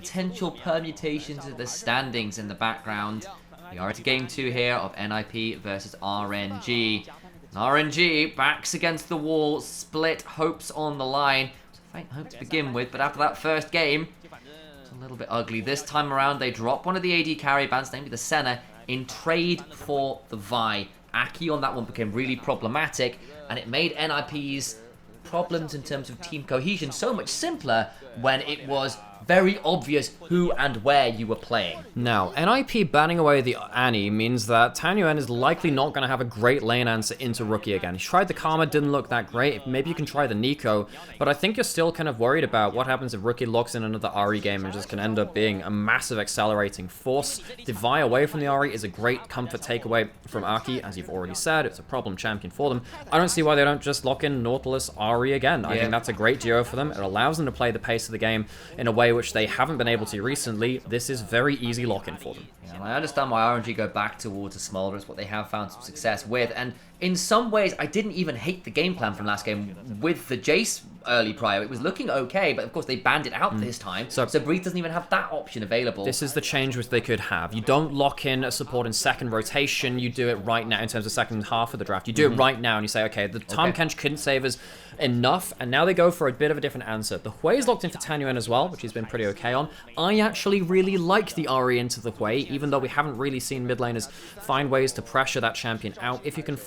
potential permutations of the standings in the background. We are at game 2 here of NIP versus RNG. RNG backs against the wall, split hopes on the line. It was a faint hope to begin with, but after that first game, it's a little bit ugly. This time around, they drop one of the AD carry bands, namely the Senna, in trade for the Vi. Aki on that one became really problematic, and it made NIP's problems in terms of team cohesion so much simpler when it was very obvious who and where you were playing. Now, NIP banning away the Annie means that Tanyuan is likely not going to have a great lane answer into Rookie again. He tried the Karma, didn't look that great. Maybe you can try the Nico, but I think you're still kind of worried about what happens if Rookie locks in another RE game and just can end up being a massive accelerating force. The Vi away from the RE is a great comfort takeaway from Aki, as you've already said. It's a problem champion for them. I don't see why they don't just lock in Nautilus RE again. I think that's a great duo for them. It allows them to play the pace of the game in a way which they haven't been able to recently. This is very easy lock-in for them. Yeah, I understand why RNG go back towards a Smolder. It's what they have found some success with. And in some ways, I didn't even hate the game plan from last game with the Jace early prior. It was looking okay, but of course they banned it out this time. So Breeze doesn't even have that option available. This is the change which they could have. You don't lock in a support in second rotation. You do it right now in terms of second half of the draft. You do it right now and you say, okay, the Tahm Kench couldn't save us enough, and now they go for a bit of a different answer. The Hui is locked in for Tanyuan as well, which he's been pretty okay on. I actually really like the RE into the Hui, even though we haven't really seen mid laners find ways to pressure that champion out. If you can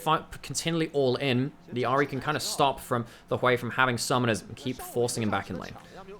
continually all in, the RE can kind of stop from the Hui from having summoners and keep forcing him back in lane.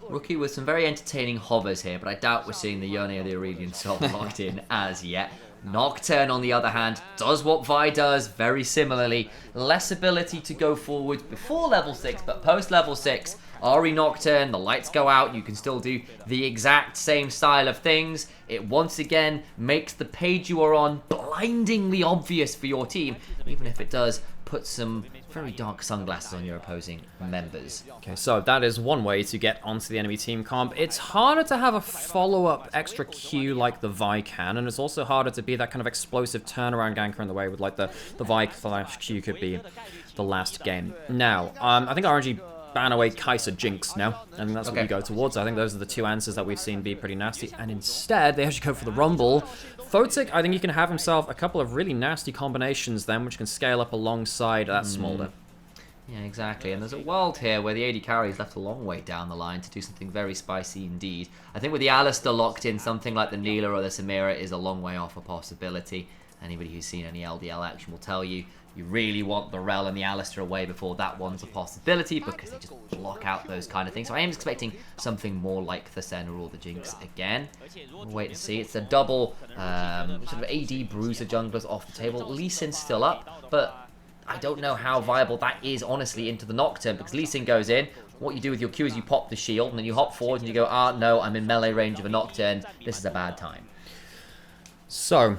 Rookie with some very entertaining hovers here, but I doubt we're seeing the Yone or the Aurelian Soul locked in as yet. Nocturne, on the other hand, does what Vi does very similarly. Less ability to go forward before level 6, but post level 6, RE Nocturne, the lights go out, you can still do the exact same style of things. It once again makes the page you are on blindingly obvious for your team, even if it does put some very dark sunglasses on your opposing members. Okay, so that is one way to get onto the enemy team comp. It's harder to have a follow-up extra Q like the Vi can, and it's also harder to be that kind of explosive turnaround ganker in the way with like the Vi / Q could be the last game. Now, I think RNG ban away Kai'Sa Jinx now, and that's what you go towards. I think those are the two answers that we've seen be pretty nasty, and instead they actually go for the Rumble. Photic, I think he can have himself a couple of really nasty combinations then, which can scale up alongside that Smolder. Yeah, exactly. And there's a world here where the AD carry is left a long way down the line to do something very spicy indeed. I think with the Alistar locked in, something like the Neela or the Nymaera is a long way off a possibility. Anybody who's seen any LDL action will tell you, you really want the Rel and the Alistar away before that one's a possibility, because they just block out those kind of things. So I am expecting something more like the Senna or the Jinx again. We'll wait and see. It's a double sort of AD bruiser junglers off the table. Lee Sin's still up, but I don't know how viable that is, honestly, into the Nocturne, because Lee Sin goes in. What you do with your Q is you pop the shield, and then you hop forward and you go, ah, no, I'm in melee range of a Nocturne. This is a bad time. So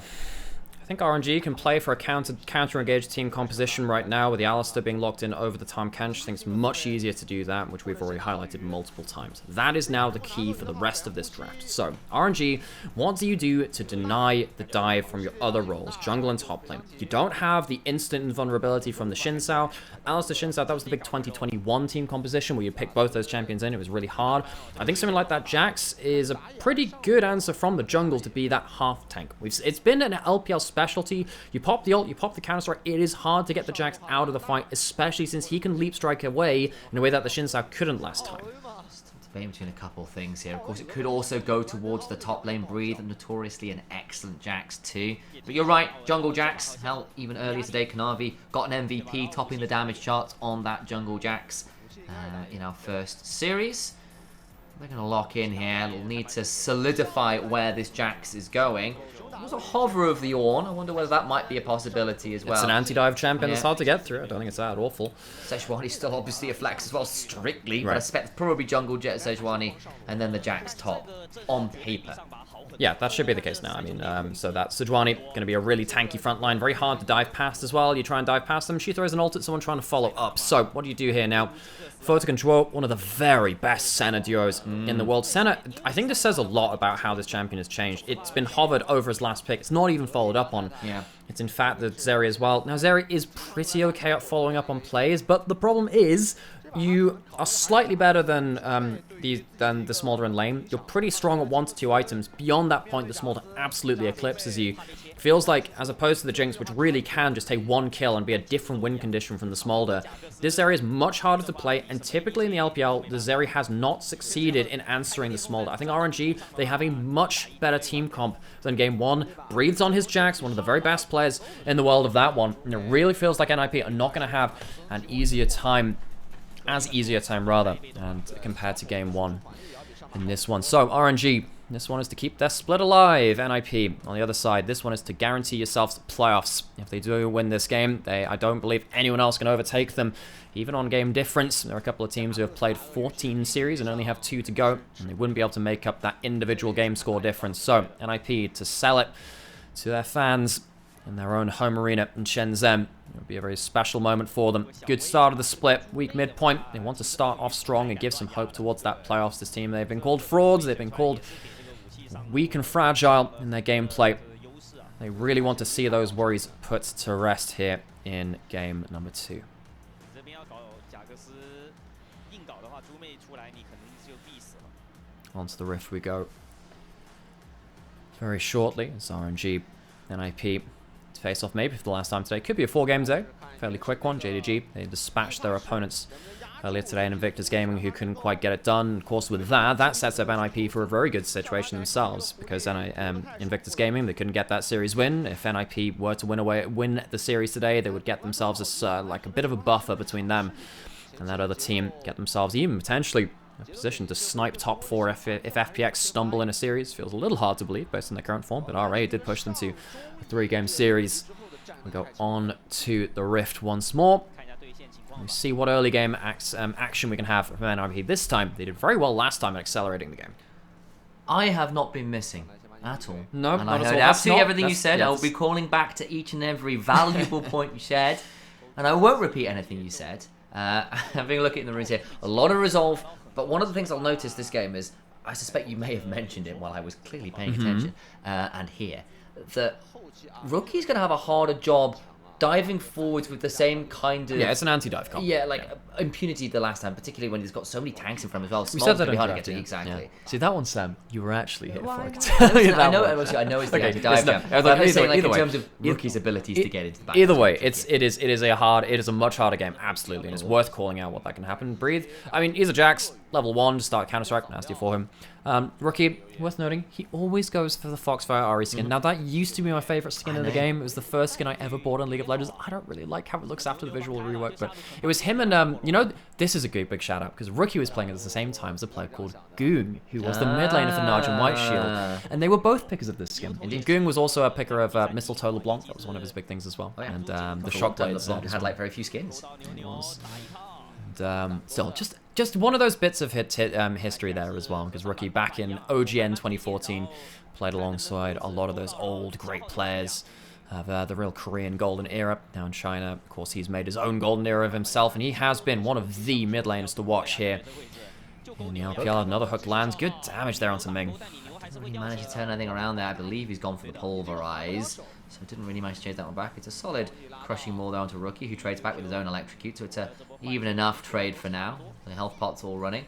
I think RNG can play for a counter-engaged team composition right now with the Alistar being locked in over the Tahm Kench. I think it's much easier to do that, which we've already highlighted multiple times. That is now the key for the rest of this draft. So, RNG, what do you do to deny the dive from your other roles, jungle and top lane? You don't have the instant invulnerability from the Xin Zhao. Alistar Xin Zhao, that was the big 2021 team composition where you pick both those champions in. It was really hard. I think something like that Jax is a pretty good answer from the jungle to be that half tank. It's been an LPL specialty. You pop the ult, you pop the counter strike. It is hard to get the Jax out of the fight, especially since he can leap strike away in a way that the Xin Zhao couldn't last time. Debating between a couple of things here. Of course, it could also go towards the top lane Breathe, notoriously an excellent Jax too. But you're right, jungle Jax. Hell, even earlier today, Kanavi got an MVP, topping the damage charts on that jungle Jax in our first series. They're going to lock in here. We'll need to solidify where this Jax is going. There's a hover of the Ornn. I wonder whether that might be a possibility as well. It's an anti-dive champion that's hard to get through. I don't think it's that awful. Sejuani's still obviously a flex as well, strictly. But I expect probably jungle Jet Sejuani and then the Jax top on paper. Yeah, that should be the case now. I mean, so that's Sejuani, going to be a really tanky front line. Very hard to dive past as well. You try and dive past them. She throws an ult at someone trying to follow up. So what do you do here now? Photic and Zhuo, one of the very best Senna duos in the world. Senna, I think this says a lot about how this champion has changed. It's been hovered over his last pick. It's not even followed up on. Yeah. It's in fact that Zeri as well. Now, Zeri is pretty okay at following up on plays, but the problem is you are slightly better than the Smolder in lane. You're pretty strong at 1 to 2 items. Beyond that point, the Smolder absolutely eclipses you. Feels like, as opposed to the Jinx, which really can just take 1 kill and be a different win condition from the Smolder, this area is much harder to play, and typically in the LPL, the Zeri has not succeeded in answering the Smolder. I think RNG, they have a much better team comp than Game 1. Breathes on his Jax, one of the very best players in the world of that one. And it really feels like NIP are not going to have an easier time, and compared to Game 1 in this one. So, RNG, this one is to keep their split alive. NIP, on the other side, this one is to guarantee yourselves the playoffs. If they do win this game, I don't believe anyone else can overtake them. Even on game difference, there are a couple of teams who have played 14 series and only have 2 to go, and they wouldn't be able to make up that individual game score difference. So, NIP to sell it to their fans in their own home arena in Shenzhen. It would be a very special moment for them. Good start of the split, weak midpoint. They want to start off strong and give some hope towards that playoffs. This team, they've been called frauds, they've been called weak and fragile in their gameplay. They really want to see those worries put to rest here in game number 2. Onto the Rift we go. Very shortly, it's RNG, NIP to face off maybe for the last time today. Could be a 4-game day, fairly quick one. JDG, they dispatched their opponents earlier today in Invictus Gaming, who couldn't quite get it done. Of course, with that sets up NIP for a very good situation themselves, because Invictus Gaming, they couldn't get that series win. If NIP were to win the series today, they would get themselves like a bit of a buffer between them and that other team, get themselves even potentially a position to snipe top 4 if FPX stumble in a series. Feels a little hard to believe based on their current form, but RA did push them to a 3-game series. We go on to the Rift once more. We see what early game action we can have from NIP this time. They did very well last time at accelerating the game. I have not been missing at all. No, and not I at heard all. absolutely everything you said. I will be calling back to each and every valuable point you shared, and I won't repeat anything you said. Having a look at the runes here, a lot of resolve. But one of the things I'll notice this game is, I suspect you may have mentioned it while I was clearly paying attention, and here, that Rookie's going to have a harder job diving forwards with the same kind of... Yeah, it's an anti-dive comp. Yeah, like impunity the last time, particularly when he's got so many tanks in front as well. We said that be hard to get to. Exactly. Yeah. See, that one, Sam, you were actually here for. I can tell you I that know it's the Okay, anti-dive no, jump. But I'm saying, like, in way. terms of Rookie's abilities to get into the back. Either way, it is a much harder game, absolutely, and it's worth calling out what that can happen. Breathe. I mean, he's a Jax, level 1 to start Counter-Strike, nasty for him. Rookie, worth noting, he always goes for the Foxfire RE skin. Now, that used to be my favorite skin in the game. It was the first skin I ever bought on League of Legends. I don't really like how it looks after the visual rework, but it was him and, you know, this is a big shout out, because Rookie was playing at the same time as a player called Goong, who was the mid laner for Najin White Shield, and they were both pickers of this skin. Indeed. Goong was also a picker of Mistletoe LeBlanc. That was one of his big things as well. Oh, yeah. And the Shockblades had like very few skins. And still, just one of those bits of history there as well, because Rookie back in OGN 2014 played alongside a lot of those old great players of the real Korean golden era. Now in China, of course, he's made his own golden era of himself, and he has been one of the mid laners to watch here in the LPL. Another hook lands, good damage there onto Ming. Doesn't really manage to turn anything around there. I believe he's gone for the pulverize, so didn't really manage to chase that one back. It's a solid crushing maul down to Rookie, who trades back with his own electrocute, so it's a even enough trade for now. The health pot's all running.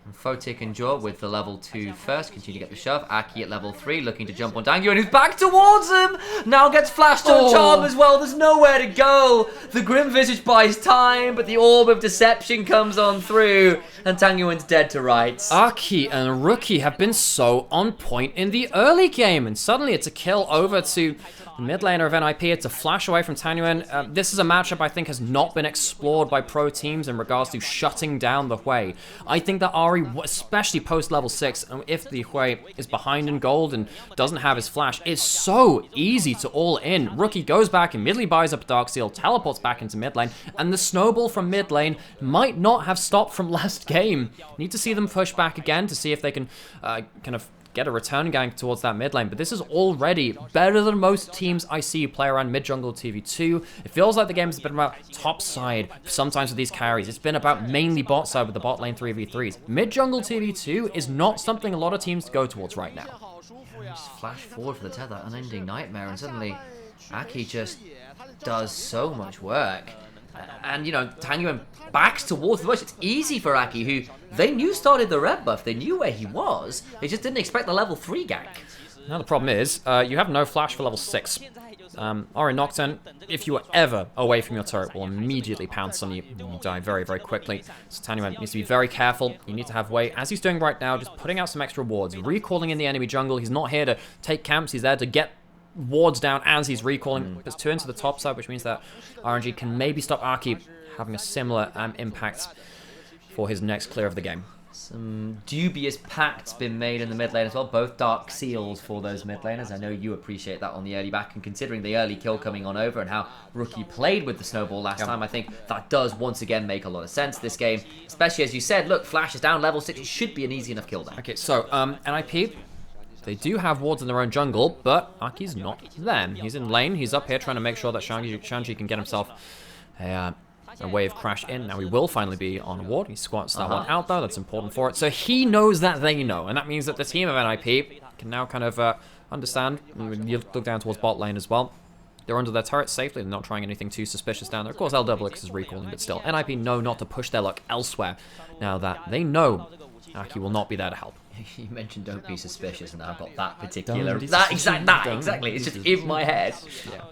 And Photic and Jaw with the level 2 first, continue to get the shove. Aki at level 3, looking to jump on Dangyu, and who's back towards him! Now gets flashed on Charm as well, there's nowhere to go! The Grim Visage buys time, but the Orb of Deception comes on through, and Tangyuan's dead to rights. Aki and Rookie have been so on point in the early game, and suddenly it's a kill over to the mid laner of NIP. It's a flash away from Tangyuan. This is a matchup I think has not been explored by pro teams in regards to shutting down the Hui. I think that Ari, especially post level 6, if the Hui is behind in gold and doesn't have his flash, it's so easy to all in. Rookie goes back, immediately buys up Darksteel, teleports back into mid lane, and the snowball from mid lane might not have stopped from last game. Need to see them push back again to see if they can kind of get a return going towards that mid lane, but this is already better than most teams I see play around mid-jungle TV2. It feels like the game has been about top side, sometimes with these carries. It's been about mainly bot side with the bot lane 3v3s. Mid-jungle TV2 is not something a lot of teams go towards right now. Yeah, just flash forward for the tether, unending nightmare, and suddenly Aki just does so much work. And, you know, Tangyuan backs towards the bush. It's easy for Aki, who they knew started the red buff. They knew where he was. They just didn't expect the level 3 gank. Now the problem is, you have no flash for level 6. Ori Nocturne, if you are ever away from your turret, will immediately pounce on you and you die very, very quickly. So Tangyuan needs to be very careful. You need to have way, as he's doing right now, just putting out some extra wards, recalling in the enemy jungle. He's not here to take camps, he's there to get wards down as he's recalling. There's 2 into the top side, which means that RNG can maybe stop Aki having a similar impact for his next clear of the game. Some dubious pacts been made in the mid lane as well. Both dark seals for those mid laners. I know you appreciate that on the early back, and considering the early kill coming on over and how Rookie played with the snowball last time, I think that does once again make a lot of sense this game. Especially as you said, look, Flash is down level 6. It should be an easy enough kill there. Okay, so NIP, they do have wards in their own jungle, but Aki's not there. He's in lane. He's up here trying to make sure that Shanji can get himself a wave crash in. Now he will finally be on a ward. He squats that one out though. That's important for it. So he knows that they know, and that means that the team of NIP can now kind of understand. You look down towards bot lane as well. They're under their turret safely. They're not trying anything too suspicious down there. Of course, LWX is recalling, but still, NIP know not to push their luck elsewhere. Now that they know Aki will not be there to help. You mentioned don't be suspicious, and I've got that particular... Exactly. It's just in my head. Yeah.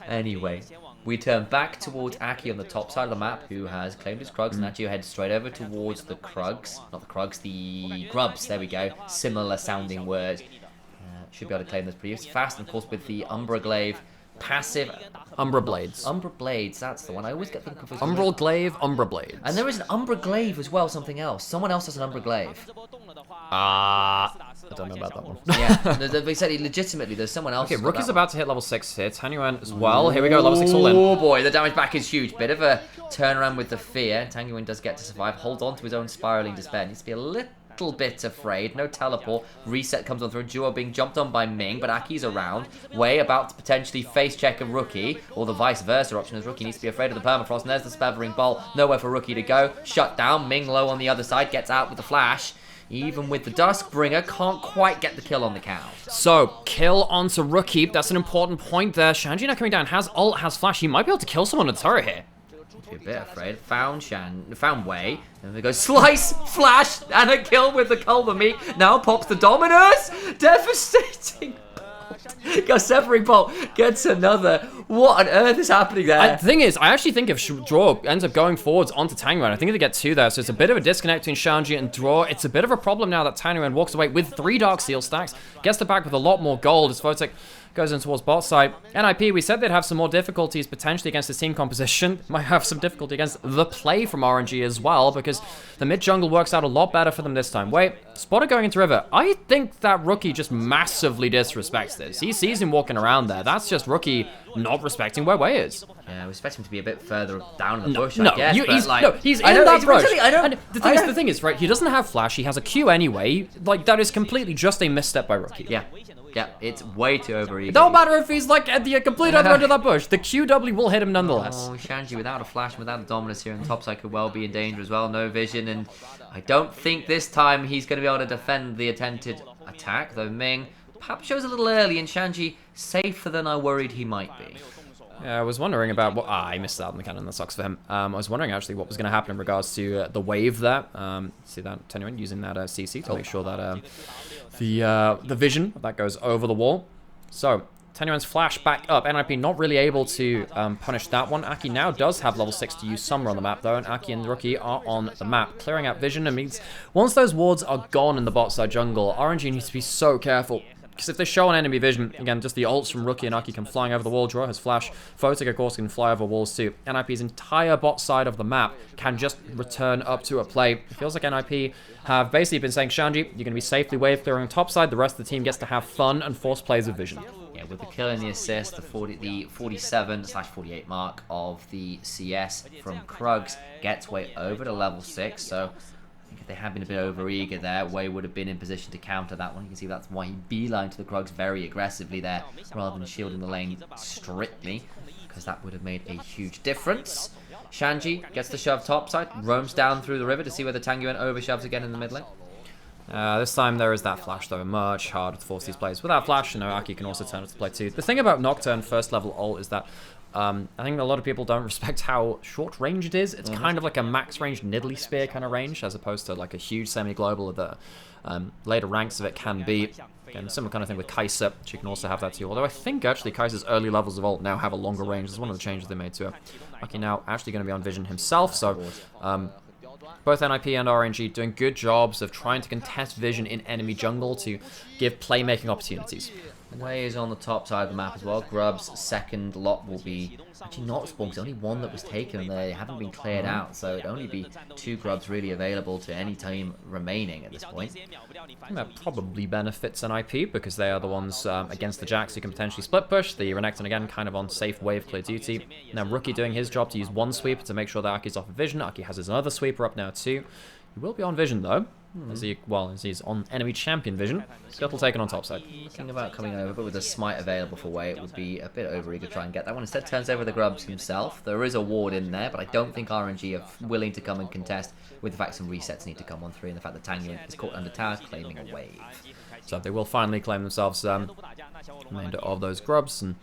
Anyway, we turn back towards Aki on the top side of the map, who has claimed his Krugs, and actually heads straight over towards the Krugs. Not the Krugs, the Grubs. There we go. Similar sounding word. Should be able to claim this pretty fast, and of course with the Umbra Glaive passive... Umbra Blades. Umbra Blades, that's the one. I always get them confused. Umbral Glaive, Umbra Blades. And there is an Umbra Glaive as well, something else. Someone else has an Umbra Glaive. I don't know about that one. Yeah, they said legitimately there's someone else. Okay, Rookie's about to hit level 6 here. Tangyuan as well. Here we go, level 6 all in. Oh boy, the damage back is huge. Bit of a turnaround with the fear. Tangyuan does get to survive. Hold on to his own spiraling despair. Needs to be a little bit afraid. No teleport. Reset comes on through. Duo being jumped on by Ming, but Aki's around. Way about to potentially face check a Rookie, or the vice versa option, as Rookie needs to be afraid of the permafrost. And there's the Spevering Bolt. Nowhere for Rookie to go. Shut down. Ming low on the other side. Gets out with the flash. Even with the Duskbringer, can't quite get the kill on the count. So, kill onto Rookie. That's an important point there. Shanji now coming down. Has ult, has flash. He might be able to kill someone on the turret here. A bit afraid. Found Wei. And we go slice, flash, and a kill with the Culvermeek. Now pops the Dominus. Devastating. Go Severing Bolt. Gets another. What on earth is happening there? The thing is, I actually think if Draw ends up going forwards onto Tangyuan, I think they get 2 there. So it's a bit of a disconnect between Shanji and Draw. It's a bit of a problem now that Tangyuan walks away with 3 Dark Seal stacks. Gets the back with a lot more gold as Photic goes in towards bot side. NIP, we said they'd have some more difficulties potentially against the team composition. Might have some difficulty against the play from RNG as well, because the mid jungle works out a lot better for them this time. Wait, Spotter going into River. I think that Rookie just massively disrespects this. He sees him walking around there. That's just Rookie not respecting where Wei is. Yeah, we expect him to be a bit further down in the bush, I guess. He's in that bush. And the thing is, right, he doesn't have flash. He has a Q anyway. Like, that is completely just a misstep by Rookie. Yeah, it's way too overeager. It don't matter if he's like at the complete other end of that bush. The QW will hit him nonetheless. Oh, Shanji without a flash and without a Dominus here on the top side could well be in danger as well. No vision, and I don't think this time he's going to be able to defend the attempted attack, though Ming perhaps shows a little early, and Shanji safer than I worried he might be. Yeah, I was wondering about what... I missed out on the cannon. That sucks for him. I was wondering actually what was going to happen in regards to the wave there. See that Tangyuan using that CC to make sure that the vision that goes over the wall. So Tangyuan's flash back up. NIP not really able to punish that one. Aki now does have level 6 to use Summer on the map though, and Aki and Rookie are on the map. Clearing out vision, and means once those wards are gone in the bot side jungle, RNG needs to be so careful. Because if they show an enemy vision, again, just the ults from Rookie and Aki come flying over the wall. Draw has flash. Photic, of course, can fly over walls too. NIP's entire bot side of the map can just return up to a play. It feels like NIP have basically been saying, Shanji, you're going to be safely wave clearing top side. The rest of the team gets to have fun and force plays of vision. Yeah, with the kill and the assist, the 47/48 mark of the CS from Krugs gets Wei over to level 6, so... if they had been a bit over-eager there, Wei would have been in position to counter that one. You can see that's why he beelined to the Krugs very aggressively there, rather than shielding the lane strictly, because that would have made a huge difference. Shanji gets the shove topside, roams down through the river to see whether Tangyuan overshoves again in the mid lane. This time there is that flash though, much harder to force these plays. Without flash, Aki can also turn it to play too. The thing about Nocturne first level ult is that I think a lot of people don't respect how short range it is. It's kind of like a max range Nidalee Spear kind of range, as opposed to like a huge semi-global that later ranks of it can be. Again, similar kind of thing with Kai'Sa, she can also have that too. Although I think actually Kai'Sa's early levels of ult now have a longer range. That's one of the changes they made to her. Aki now actually going to be on Vision himself, so both NIP and RNG doing good jobs of trying to contest Vision in enemy jungle to give playmaking opportunities. Way is on the top side of the map as well. Grub's second lot will be actually not spawned, because only one that was taken and they haven't been cleared out, so it'd only be 2 Grubs really available to any team remaining at this point. I think that probably benefits NIP because they are the ones against the Jax who can potentially split push. The Renekton again kind of on safe wave clear duty. Now Rookie doing his job to use one sweeper to make sure that Aki's off of Vision. Aki has his other sweeper up now too. He will be on Vision though. As he's on enemy champion Vision. Scuttle taken on top side. Thinking about coming over, but with a smite available for Way, it would be a bit overeager to try and get that one. Instead turns over the Grubs himself. There is a ward in there, but I don't think RNG are willing to come and contest, with the fact some resets need to come on 3 and the fact that Tanguy is caught under tower claiming a wave. So they will finally claim themselves remainder of those Grubs, and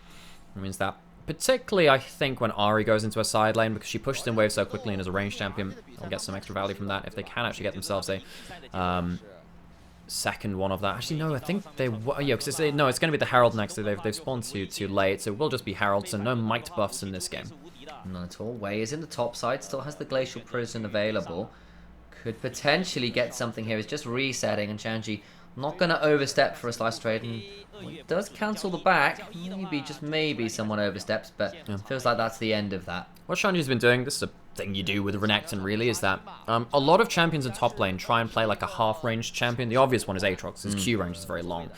it means that particularly, I think, when Ahri goes into a side lane, because she pushes in waves so quickly and is a ranged champion, they'll get some extra value from that if they can actually get themselves a second one of that. Actually, no, I think they... Yeah, because it's going to be the Herald next. They've spawned too late, so it will just be Herald, so no might buffs in this game. None at all. Way is in the top side, still has the Glacial Prison available. Could potentially get something here. It's just resetting, and Shanji not going to overstep for a slice of trade, and it does cancel the back. Maybe, just maybe, someone oversteps, but feels like that's the end of that. What Shanji's been doing, this is a thing you do with Renekton really, is that a lot of champions in top lane try and play like a half-ranged champion. The obvious one is Aatrox, his Q range is very long.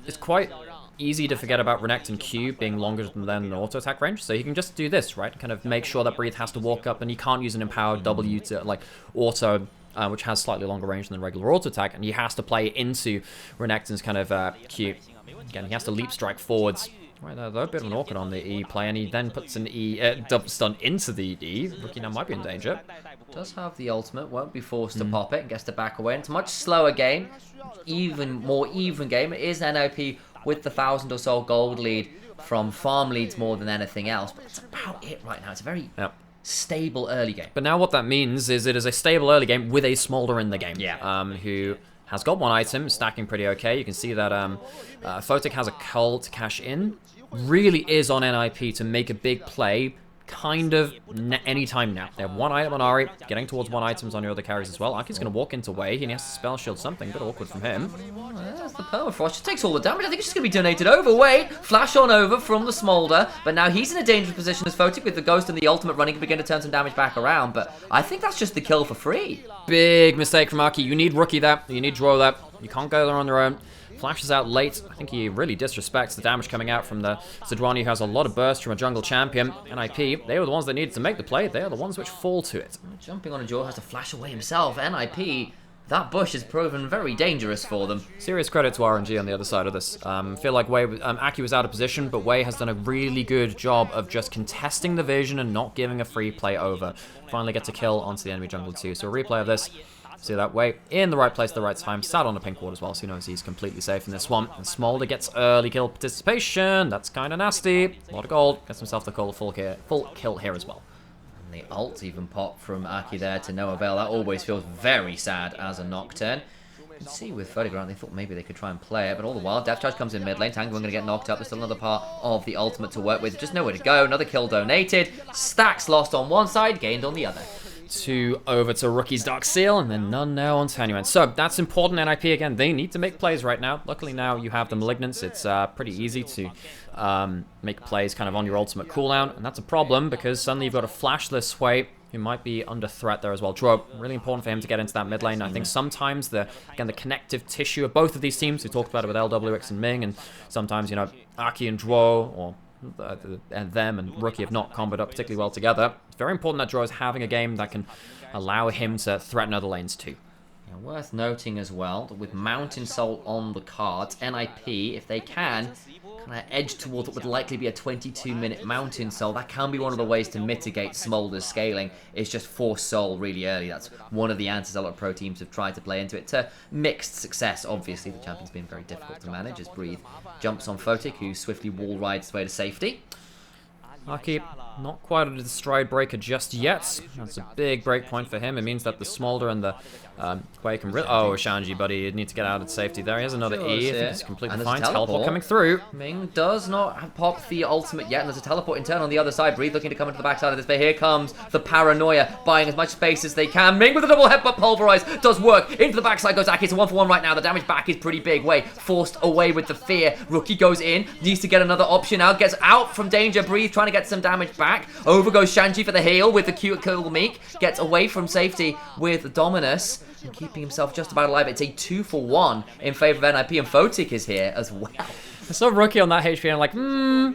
It's quite easy to forget about Renekton Q being longer than an auto-attack range, so he can just do this, right? Kind of make sure that Breathe has to walk up, and he can't use an empowered W to, like, auto... which has slightly longer range than regular auto attack, and he has to play into Renekton's kind of Q. Again, he has to leap strike forwards. Right there, though, a bit of an awkward on the E play, and he then puts an E double stun into the E. Rookie now might be in danger. Does have the ultimate, won't be forced to pop it, and gets to back away. And it's a much slower game, more even game. It is NOP with the 1,000 or so gold lead from farm leads more than anything else, but it's about it right now. It's a very... stable early game. But now what that means is it is a stable early game with a Smolder in the game. Yeah. Who has got one item, stacking pretty okay. You can see that Photic has a cull to cash in. Really is on NIP to make a big play kind of any time now. They have one item on Ahri, getting towards one items on your other carries as well. Aki's going to walk into Way, and he has to spell shield something, a bit awkward from him. There's the permafrost, just takes all the damage. I think it's just going to be donated over. Way, flash on over from the Smolder, but now he's in a dangerous position as Photic with the Ghost and the ultimate running can begin to turn some damage back around, but I think that's just the kill for free. Big mistake from Aki. You need Rookie that, you need Draw that. You can't go there on their own. Flashes out late. I think he really disrespects the damage coming out from the Sejuani, who has a lot of burst from a jungle champion. NIP, they were the ones that needed to make the play. They are the ones which fall to it. Jumping on a jaw, has to flash away himself. NIP, that bush has proven very dangerous for them. Serious credit to RNG on the other side of this. Feel like Aki was out of position, but Way has done a really good job of just contesting the vision and not giving a free play over. Finally gets a kill onto the enemy jungle too. So a replay of this. See that Way in the right place at the right time, sat on a pink ward as well, so he knows he's completely safe in this one. And Smolder gets early kill participation. That's kind of nasty. A lot of gold. Gets himself the full kill here as well. And the ult even popped from Aki there to no avail. That always feels very sad as a Nocturne. You can see with Photograph, they thought maybe they could try and play it, but all the while, Death Charge comes in mid lane. Tanguy going to get knocked up. There's still another part of the ultimate to work with. Just nowhere to go. Another kill donated. Stacks lost on one side, gained on the other. Over to Rookie's Dark Seal, and then none now on Tanguy. So that's important. NIP again, they need to make plays right now. Luckily now you have the Malignants. It's pretty easy to make plays kind of on your ultimate cooldown, and that's a problem because suddenly you've got a flashless Way who might be under threat there as well. Drow, really important for him to get into that mid lane. I think sometimes the connective tissue of both of these teams, we talked about it with LWX and Ming, and sometimes, you know, Aki and Drow, or and them and Rookie have not comboed up particularly well together. It's very important that Drow is having a game that can allow him to threaten other lanes too. Yeah, worth noting as well that with Mountain Soul on the cards, NIP, if they can kind of edge towards what would likely be a 22-minute Mountain Soul, that can be one of the ways to mitigate Smolder's scaling, is just force Soul really early. That's one of the answers a lot of pro teams have tried to play into it, to mixed success. Obviously, the champion's been very difficult to manage as Breathe jumps on Photic, who swiftly wall rides his way to safety. Aki Not quite at the stride breaker just yet. That's a big break point for him. It means that the Smolder and the Quake can really... Oh, Shanji, buddy, you need to get out of safety there. He has another E. I think it's completely fine. Teleport coming through. Ming does not pop the ultimate yet, and there's a teleport in turn on the other side. Breathe looking to come into the backside of this, but here comes the Paranoia, buying as much space as they can. Ming with a double headbutt, Pulverize, does work. Into the backside goes Aki. It's a 1-for-1 right now. The damage back is pretty big. Wei forced away with the fear. Rookie goes in, needs to get another option out, gets out from danger. Breathe trying to get some damage back. Over goes Shanji for the heal with the cute kill Meek. Gets away from safety with Dominus. And keeping himself just about alive. It's a 2-for-1 in favor of NIP, and Photic is here as well. I saw Rookie on that HP and I'm like,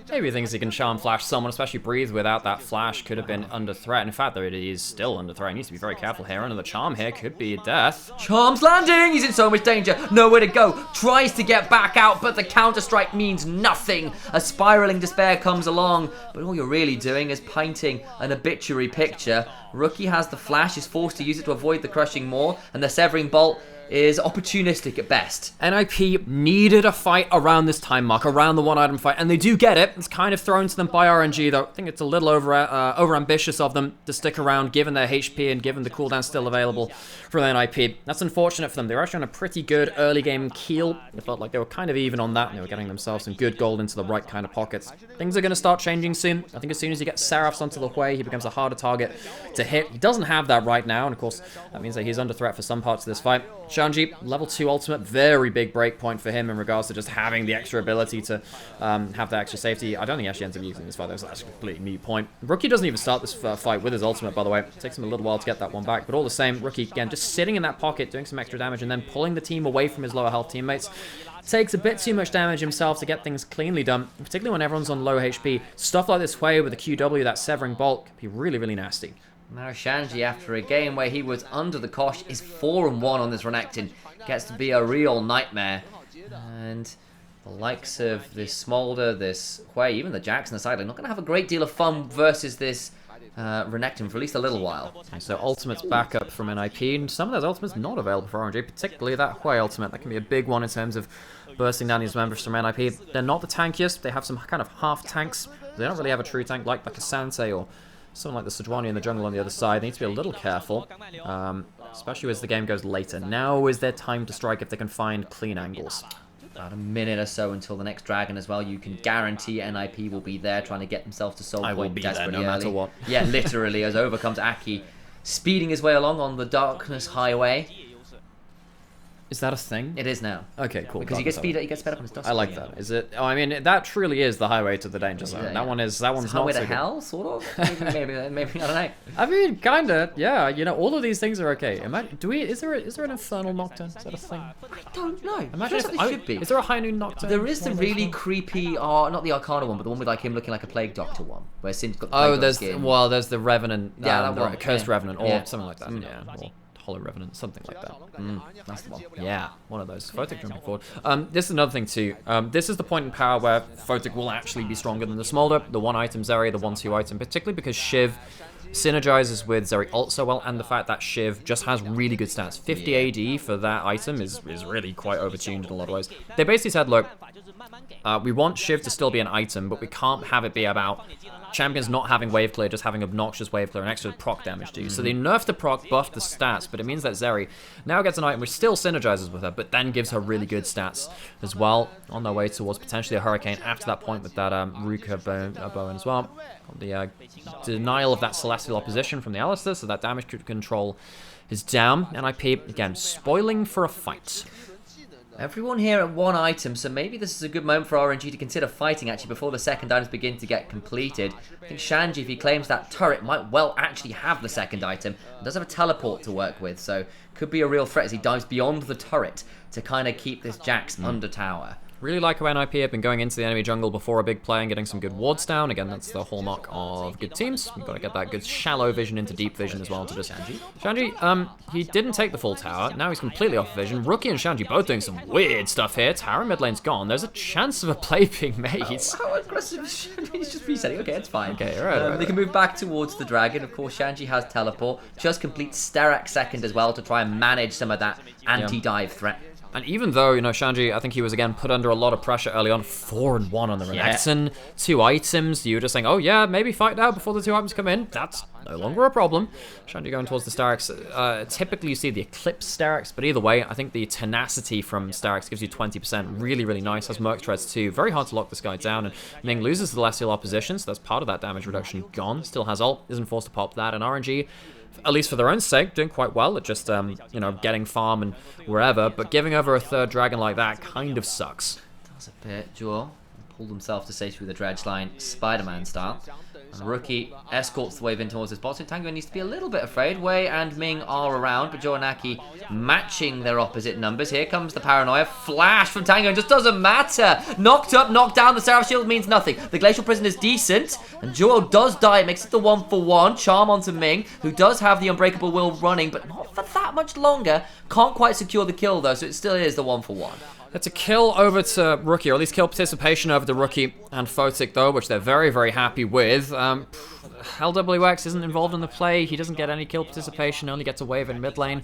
maybe he thinks he can Charm Flash someone, especially Breathe without that Flash could have been under threat. And in fact, though, it is still under threat. He needs to be very careful here. Another Charm here could be death. Charm's landing! He's in so much danger. Nowhere to go. Tries to get back out, but the counter-strike means nothing. A spiraling despair comes along, but all you're really doing is painting an obituary picture. Rookie has the Flash, is forced to use it to avoid the crushing maw, and the Severing Bolt is opportunistic at best. NIP needed a fight around this time mark, around the one-item fight, and they do get it. It's kind of thrown to them by RNG, though. I think it's a little over-ambitious of them to stick around, given their HP and given the cooldown still available from NIP. That's unfortunate for them. They were actually on a pretty good early-game keel. It felt like they were kind of even on that, and they were getting themselves some good gold into the right kind of pockets. Things are going to start changing soon. I think as soon as you get Seraphs onto the Hui, he becomes a harder target to hit. He doesn't have that right now, and of course, that means that he's under threat for some parts of this fight. Shanji, level 2 ultimate, very big break point for him in regards to just having the extra ability to have that extra safety. I don't think he actually ends up using this fight. That was actually a completely moot point. Rookie doesn't even start this fight with his ultimate, by the way. It takes him a little while to get that one back, but all the same, Rookie, again, just sitting in that pocket, doing some extra damage, and then pulling the team away from his lower health teammates. Takes a bit too much damage himself to get things cleanly done, particularly when everyone's on low HP. Stuff like this way with the QW, that Severing Bolt, can be really, really nasty. Now Shanji, after a game where he was under the cosh, is 4-1 on this Renekton. Gets to be a real nightmare. And the likes of this Smolder, this Hui, even the Jax on the side, are not going to have a great deal of fun versus this Renekton for at least a little while. So ultimates back up from NIP, and some of those ultimates not available for RNG, particularly that Hui ultimate. That can be a big one in terms of bursting down these members from NIP. They're not the tankiest. They have some kind of half tanks. They don't really have a true tank like a Sensei or someone like the Sejuani in the jungle on the other side. They need to be a little careful, especially as the game goes later. Now is their time to strike if they can find clean angles. About a minute or so until the next dragon as well. You can guarantee NIP will be there trying to get themselves to soul point. I will be there no early. matter what. Yeah, literally, as over comes Aki, speeding his way along on the Darkness Highway. Is that a thing? It is now. Okay, cool. Because he gets sped up on his dust. I like that. Is it? Oh, I mean, that truly is the highway to the danger zone. Yeah, that one is. That one's not highway so to good. hell, sort of. Maybe I don't know. I mean, kinda. Yeah. You know, all of these things are okay. Is there an infernal nocturne? Is that a thing? I don't know. Imagine if it should be. Is there a high noon nocturne? There is the really creepy, not the Arcana one, but the one with like him looking like a plague doctor one, where Sin's got the plague skin. there's the Revenant. Yeah, that one. Cursed Revenant, or Yeah. something like that. Yeah. Or Hollow Revenant, something like that. That's the one. Yeah, one of those. Photic jumping forward. This is another thing too. This is the point in power where Photic will actually be stronger than the Smolder, the 1-item Zeri, the 1-2 item, particularly because Shiv synergizes with Zeri ult so well, and the fact that Shiv just has really good stats. 50 AD for that item is really quite overtuned in a lot of ways. They basically said, look, we want Shiv to still be an item, but we can't have it be about champions not having wave clear, just having obnoxious wave clear and extra proc damage to you. So they nerfed the proc, buffed the stats, but it means that Zeri now gets an item which still synergizes with her, but then gives her really good stats as well, on their way towards potentially a Hurricane after that point with that Ruka Bowen as well. The denial of that Celestial Opposition from the Alistar, so that damage control is down. NIP, again, spoiling for a fight. Everyone here at 1 item, so maybe this is a good moment for RNG to consider fighting actually before the second items begin to get completed. I think Shanji, if he claims that turret, might well actually have the second item. He does have a teleport to work with, so could be a real threat as he dives beyond the turret to kind of keep this Jax under tower. Really like how NIP have been going into the enemy jungle before a big play and getting some good wards down. Again, that's the hallmark of good teams. We've got to get that good shallow vision into deep vision as well to just... Shanji, he didn't take the full tower. Now he's completely off vision. Rookie and Shanji both doing some weird stuff here. Tower mid lane's gone. There's a chance of a play being made. How aggressive is Shanji? He's just resetting. Okay, it's fine. Okay, right. They can move back towards the dragon. Of course, Shanji has teleport. Just complete Sterak second as well to try and manage some of that anti-dive threat. And even though, you know, Shanji, I think he was, again, put under a lot of pressure early on, 4-1 on the Renekton, 2 items, you were just saying, oh yeah, maybe fight now before the 2 items come in. That's no longer a problem. Shanji going towards the Starix. Typically you see the Eclipse Starix, but either way, I think the tenacity from Starix gives you 20%. Really, really nice. Has Merc Treads too. Very hard to lock this guy down, and Ming loses the Celestial Opposition, so that's part of that damage reduction gone. Still has ult, isn't forced to pop that, and RNG, at least for their own sake, doing quite well at just, you know, getting farm and wherever, but giving over a 3rd dragon like that kind of sucks. Does a bit. Jewel pulled himself to safety with the dredge line, Spider-Man style. And Rookie escorts the wave in towards his bot. So Tango needs to be a little bit afraid. Wei and Ming are around, but Joanaki matching their opposite numbers. Here comes the paranoia. Flash from Tango, and just doesn't matter. Knocked up, knocked down. The Seraph Shield means nothing. The Glacial Prison is decent, and Jewel does die. It makes it the 1-for-1. Charm onto Ming, who does have the Unbreakable Will running, but not for that much longer. Can't quite secure the kill, though, so it still is the 1-for-1. It's a kill over to Rookie, or at least kill participation over to Rookie and Photic, though, which they're very, very happy with. LWX isn't involved in the play. He doesn't get any kill participation, only gets a wave in mid lane.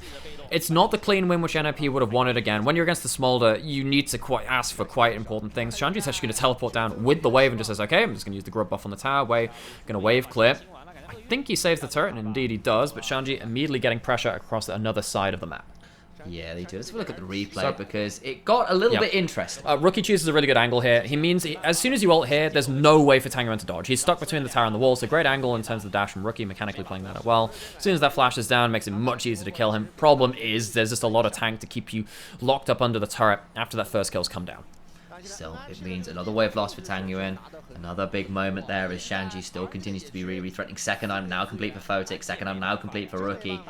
It's not the clean win which NIP would have wanted again. When you're against the Smolder, you need to ask for quite important things. Shanji's actually going to teleport down with the wave and just says, okay, I'm just going to use the grub buff on the tower. Going to wave clear. I think he saves the turret, and indeed he does, but Shanji immediately getting pressure across another side of the map. Yeah, they do. Let's have a look at the replay because it got a little bit interesting. Rookie chooses a really good angle here. He means as soon as you ult here, there's no way for Tangerine to dodge. He's stuck between the tower and the wall, so great angle in terms of the dash from Rookie, mechanically playing that out well. As soon as that flashes down, makes it much easier to kill him. Problem is, there's just a lot of tank to keep you locked up under the turret after that first kill's come down. Still, it means another wave loss for Tanguyen. Another big moment there as Shanji still continues to be really, really threatening. Second item now complete for Photic. Second item now complete for Rookie.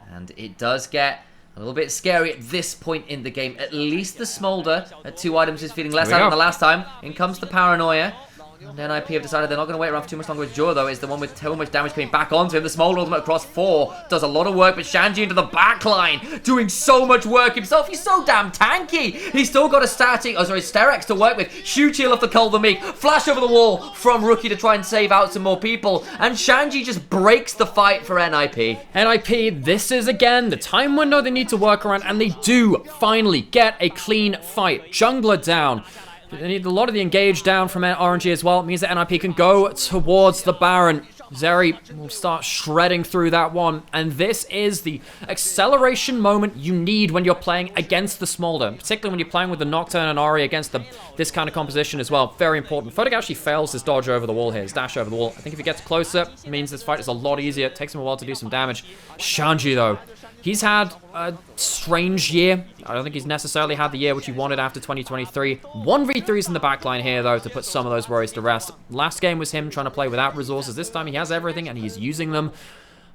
And it does get a little bit scary at this point in the game. At least the Smolder at 2 items is feeling less out than the last time. In comes the Paranoia. And NIP have decided they're not going to wait around for too much longer with Jor, though. Is the one with so much damage coming back onto him. The Smolder ultimate across 4 does a lot of work, but Shanji into the back line, doing so much work himself. He's so damn tanky. He's still got a Sterex to work with. Shoe chill off the Cull the Meek. Flash over the wall from Rookie to try and save out some more people. And Shanji just breaks the fight for NIP. NIP, this is again the time window they need to work around, and they do finally get a clean fight. Jungler down. They need a lot of the engage down from RNG as well. It means that NIP can go towards the Baron. Zeri will start shredding through that one. And this is the acceleration moment you need when you're playing against the Smolder. Particularly when you're playing with the Nocturne and Ahri against this kind of composition as well. Very important. Photic actually fails his dodge over the wall here. His dash over the wall. I think if he gets closer, it means this fight is a lot easier. It takes him a while to do some damage. Shanji, though. He's had a strange year. I don't think he's necessarily had the year which he wanted after 2023. 1v3s in the backline here, though, to put some of those worries to rest. Last game was him trying to play without resources. This time he has everything, and he's using them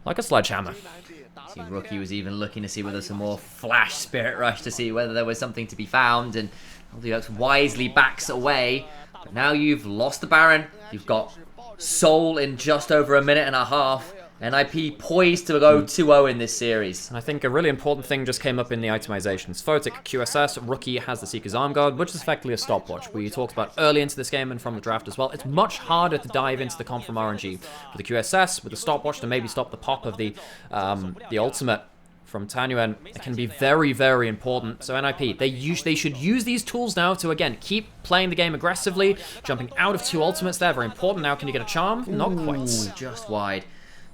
like a sledgehammer. See, Rookie was even looking to see whether some more flash Spirit Rush to see whether there was something to be found, and LWX wisely backs away. But now you've lost the Baron. You've got Soul in just over a minute and a half. NIP poised to go 2-0 in this series. And I think a really important thing just came up in the itemizations. Photic, QSS, Rookie has the Seeker's Arm Guard, which is effectively a stopwatch. We talked about early into this game and from the draft as well. It's much harder to dive into the comp from RNG. With the QSS, with the stopwatch to maybe stop the pop of the ultimate from Tanuen, it can be very, very important. So NIP, they should use these tools now to, again, keep playing the game aggressively. Jumping out of 2 ultimates there, very important. Now, can you get a charm? Not quite. Just wide.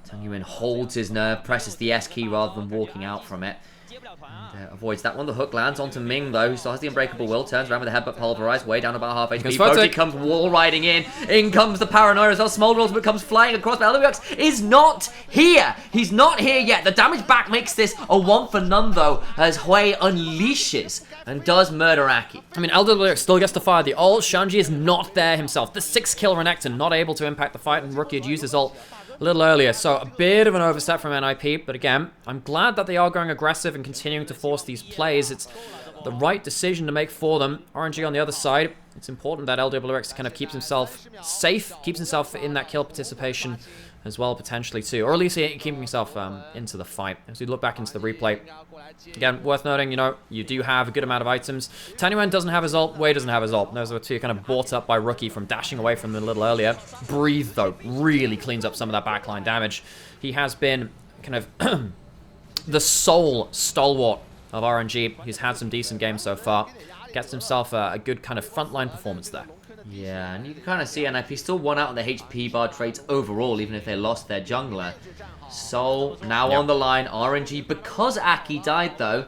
Tanguyen holds his nerve, presses the S key rather than walking out from it. And, avoids that one. The hook lands onto Ming, though, who still has the Unbreakable Will. Turns around with a headbutt pulverized, way down about half HP. Photic comes wall riding in. In comes the Paranoia as well. Smolder ultimate comes flying across, but LWX is not here. He's not here yet. The damage back makes this a 1-for-none, though, as Hui unleashes and does murder Aki. I mean, LWX still gets to fire the ult. Shanji is not there himself. The 6-kill Renekton not able to impact the fight, and Rookie had used his ult a little earlier, so a bit of an overstep from NIP, but again, I'm glad that they are going aggressive and continuing to force these plays. It's the right decision to make for them. RNG on the other side, it's important that LWX kind of keeps himself safe, keeps himself in that kill participation as well, potentially too, or at least keeping himself into the fight. As we look back into the replay, again, worth noting, you know, you do have a good amount of items. Tanuen doesn't have his ult, Wei doesn't have his ult. Those were 2 kind of bought up by Rookie from dashing away from them a little earlier. Breathe, though, really cleans up some of that backline damage. He has been kind of the sole stalwart of RNG, who's had some decent games so far. Gets himself a good kind of frontline performance there. Yeah, and you can kind of see NIP still won out on the HP bar traits overall, even if they lost their jungler. Soul now on the line, RNG, because Aki died though,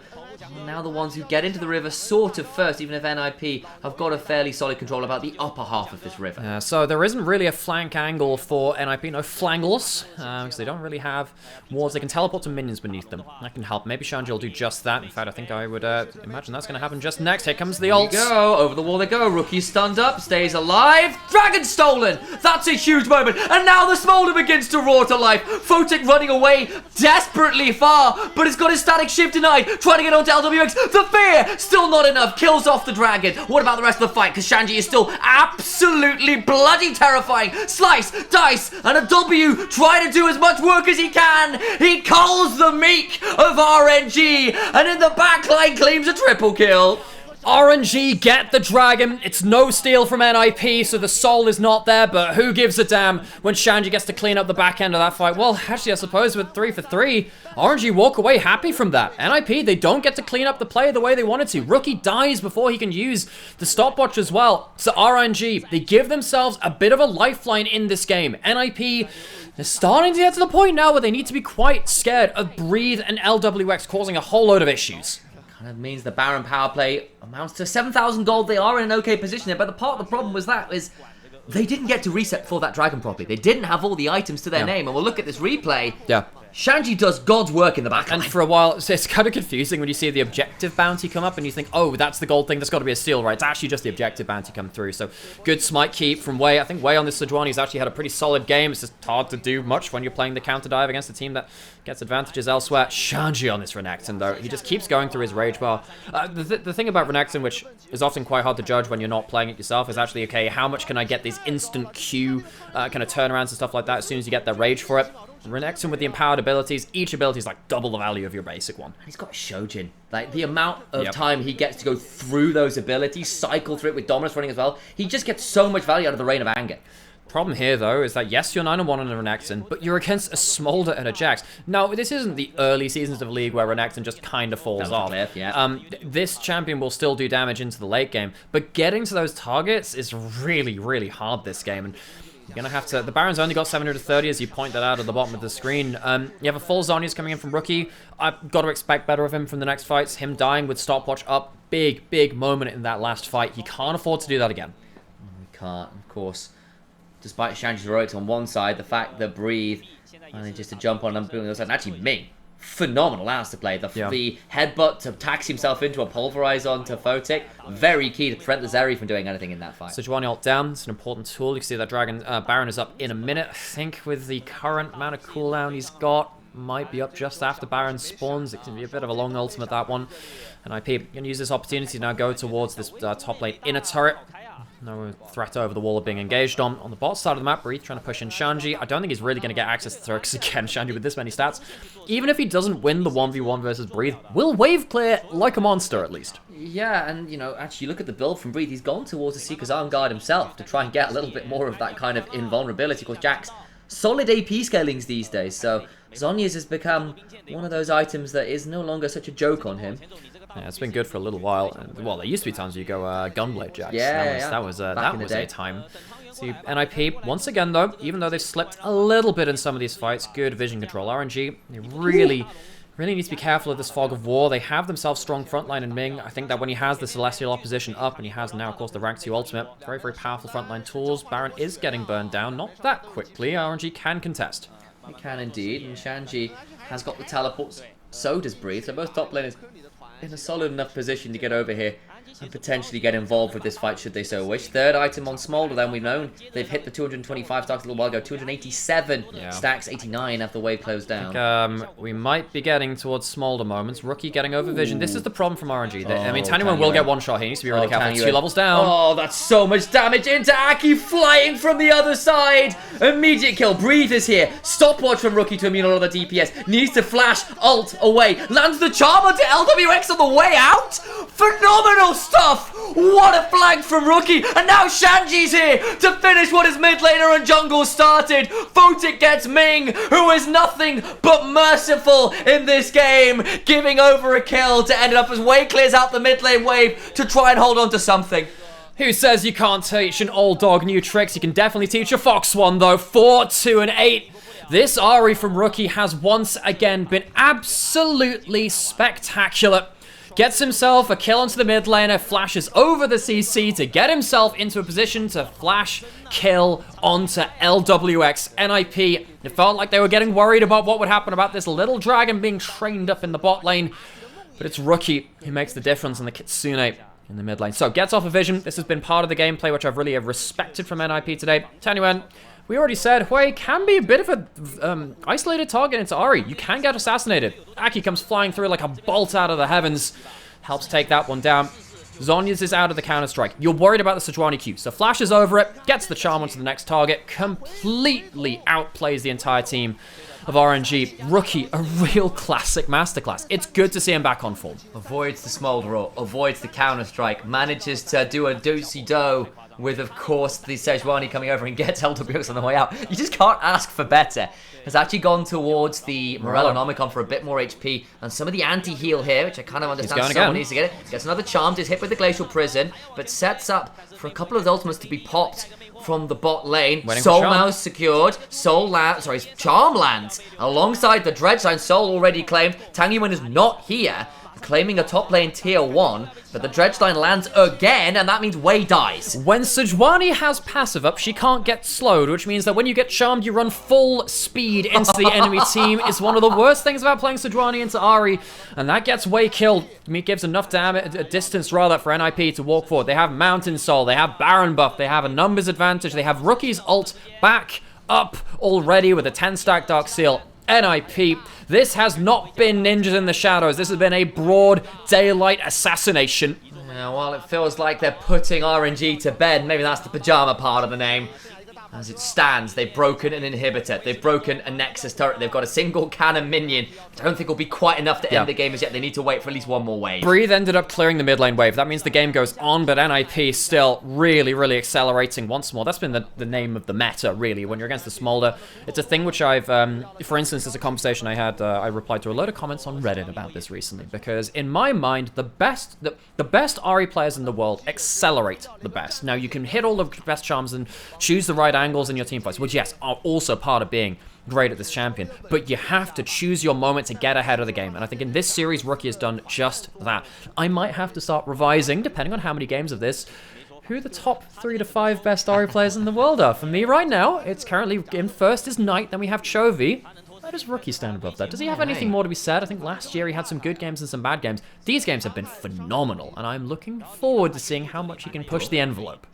now the ones who get into the river sort of first, even if NIP have got a fairly solid control about the upper half of this river. So there isn't really a flank angle for NIP, no flangles, because they don't really have wards. They can teleport to minions beneath them. That can help. Maybe Shanji will do just that. In fact, I think I would imagine that's going to happen just next. Here comes the ult. Go, over the wall they go. Rookie stunned up, stays alive. Dragon stolen! That's a huge moment. And now the Smolder begins to roar to life. Photic running away desperately far, but it's got his static shift denied. Trying to get onto LWX. The fear! Still not enough. Kills off the dragon. What about the rest of the fight? Because Shanji is still absolutely bloody terrifying. Slice, dice, and a W. Try to do as much work as he can. He calls the meek of RNG. And in the backline claims a triple kill. RNG get the dragon. It's no steal from NIP, so the soul is not there, but who gives a damn when Shanji gets to clean up the back end of that fight? Well, actually, I suppose with 3 for 3, RNG walk away happy from that. NIP, they don't get to clean up the play the way they wanted to. Rookie dies before he can use the stopwatch as well. So RNG, they give themselves a bit of a lifeline in this game. NIP, they're starting to get to the point now where they need to be quite scared of Breathe and LWX causing a whole load of issues. Kind of means the Baron power play amounts to 7,000 gold. They are in an okay position there, but the part of the problem was that is they didn't get to reset for that dragon properly. They didn't have all the items to their name, and we'll look at this replay. Yeah. Shanji does God's work in the backline. And for a while, it's kind of confusing when you see the objective bounty come up and you think, oh, that's the gold thing, that's got to be a steal, right? It's actually just the objective bounty come through. So good smite keep from Wei. I think Wei on this Sejuani's actually had a pretty solid game. It's just hard to do much when you're playing the counter dive against a team that gets advantages elsewhere. Shanji on this Renekton, though. He just keeps going through his rage bar. The thing about Renekton, which is often quite hard to judge when you're not playing it yourself, is actually, okay, how much can I get these instant Q kind of turnarounds and stuff like that as soon as you get the rage for it? Renekton with the empowered abilities, each ability is like double the value of your basic one. And he's got Shojin. Like, the amount of time he gets to go through those abilities, cycle through it with Dominus running as well, he just gets so much value out of the Reign of Anger. Problem here, though, is that yes, you're 9-1 on a Renekton, but you're against a Smolder and a Jax. Now, this isn't the early seasons of League where Renekton just kind of falls off. This champion will still do damage into the late game, but getting to those targets is really, really hard this game. And you're going to have to... The Baron's only got 730, as you point that out at the bottom of the screen. You have a full Zhonya's coming in from Rookie. I've got to expect better of him from the next fights. Him dying with stopwatch up. Big, big moment in that last fight. He can't afford to do that again. He can't, of course. Despite Shanji's heroics on one side, the fact that Breathe manages to jump on and on the other side, and actually Ming, phenomenal lance to play. The headbutt to tax himself into a pulverize onto Photic, very key to prevent the Zeri from doing anything in that fight. Sejuani ult down, it's an important tool. You can see that Dragon Baron is up in a minute. I think with the current amount of cooldown he's got, might be up just after Baron spawns. It can be a bit of a long ultimate, that one. And IP going to use this opportunity to now go towards this top lane inner turret. No threat over the wall of being engaged on. On the bot side of the map, Breathe trying to push in Shanji. I don't think he's really going to get access to turrets again. Shanji with this many stats, even if he doesn't win the 1v1 versus Breathe, will wave clear like a monster at least. Yeah, and you know, actually look at the build from Breathe. He's gone towards the Seeker's Arm Guard himself to try and get a little bit more of that kind of invulnerability. Because Jack's solid AP scalings these days, so Zhonya's has become one of those items that is no longer such a joke on him. Yeah, it's been good for a little while. Well, there used to be times where you go Gunblade Jax. That was a time. See, NIP, once again though, even though they've slipped a little bit in some of these fights, good vision control. RNG, they really need to be careful of this fog of war. They have themselves strong frontline in Ming. I think that when he has the Celestial opposition up, and he has now, of course, the rank 2 ultimate, very, very powerful frontline tools. Baron is getting burned down, not that quickly. RNG can contest. He can indeed, and Shanji has got the teleports. So does Breathe. So both top laners in a solid enough position to get over here and potentially get involved with this fight should they so wish. Third item on Smolder, then we've known they've hit the 225 stacks a little while ago. 287 stacks, 89 after the wave closed down. I think, we might be getting towards Smolder moments. Rookie getting over vision. This is the problem from RNG. I mean, Tanyuan will get one shot. He needs to be really careful. 2 levels down. Oh, that's so much damage into Aki flying from the other side. Immediate kill. Breathe is here. Stopwatch from Rookie to immune all of the DPS. Needs to flash ult away. Lands the charm onto LWX on the way out. Phenomenal real stuff! What a flank from Rookie! And now Shanji's here to finish what his mid laner and jungle started. Photic gets Ming, who is nothing but merciful in this game, giving over a kill to end up as Wei clears out the mid lane wave to try and hold on to something. Who says you can't teach an old dog new tricks? You can definitely teach a fox one, though. 4, 2, and 8. This Ahri from Rookie has once again been absolutely spectacular. Gets himself a kill onto the mid laner, flashes over the CC to get himself into a position to flash kill onto LWX NIP. It felt like they were getting worried about what would happen about this little dragon being trained up in the bot lane. But it's Rookie who makes the difference in the Kitsune in the mid lane. So, gets off a vision. This has been part of the gameplay, which I've really respected from NIP today. Tenuan, we already said Hui can be a bit of a isolated target into Ahri. You can get assassinated. Aki comes flying through like a bolt out of the heavens. Helps take that one down. Zhonya's is out of the counter-strike. You're worried about the Sejuani Q. So flashes over it, gets the charm onto the next target, completely outplays the entire team of RNG. Rookie, a real classic masterclass. It's good to see him back on form. Avoids the Smolder, avoids the counter-strike, manages to do a do-si-do with, of course, the Sejuani coming over and gets LWX on the way out. You just can't ask for better. Has actually gone towards the Morellonomicon for a bit more HP and some of the anti-heal here, which I kind of understand someone needs to get it. Gets another charm, is hit with the Glacial Prison, but sets up for a couple of the ultimates to be popped from the bot lane. Soul now secured. Charm lands alongside the Dredge line. Soul already claimed. Tang Yuan is not here, claiming a top lane tier 1, but the Dredge line lands again, and that means Wei dies. When Sejuani has passive up, she can't get slowed, which means that when you get charmed, you run full speed into the enemy team. It's one of the worst things about playing Sejuani into Ahri, and that gets Wei killed. It gives enough damage, distance rather, for NIP to walk forward. They have Mountain Soul, they have Baron buff, they have a numbers advantage, they have Rookie's ult back up already with a 10-stack Dark Seal. NIP, this has not been ninjas in the shadows. This has been a broad daylight assassination. Yeah, well, it feels like they're putting RNG to bed. Maybe that's the pajama part of the name. As it stands, they've broken an inhibitor. They've broken a Nexus turret. They've got a single cannon minion, which I don't think will be quite enough to end the game as yet. They need to wait for at least one more wave. Breathe ended up clearing the mid lane wave. That means the game goes on, but NIP still really, really accelerating once more. That's been the name of the meta, really, when you're against the Smolder. It's a thing which I've, for instance, there's a conversation I had, I replied to a load of comments on Reddit about this recently, because in my mind, the best Ahri players in the world accelerate the best. Now, you can hit all the best charms and choose the right angles in your team fights, which, yes, are also part of being great at this champion, but you have to choose your moment to get ahead of the game, and I think in this series, Rookie has done just that. I might have to start revising, depending on how many games of this, who the top 3 to 5 best Ahri players in the world are. For me right now, it's currently in first is Knight, then we have Chovy. Where does Rookie stand above that? Does he have anything more to be said? I think last year he had some good games and some bad games. These games have been phenomenal, and I'm looking forward to seeing how much he can push the envelope.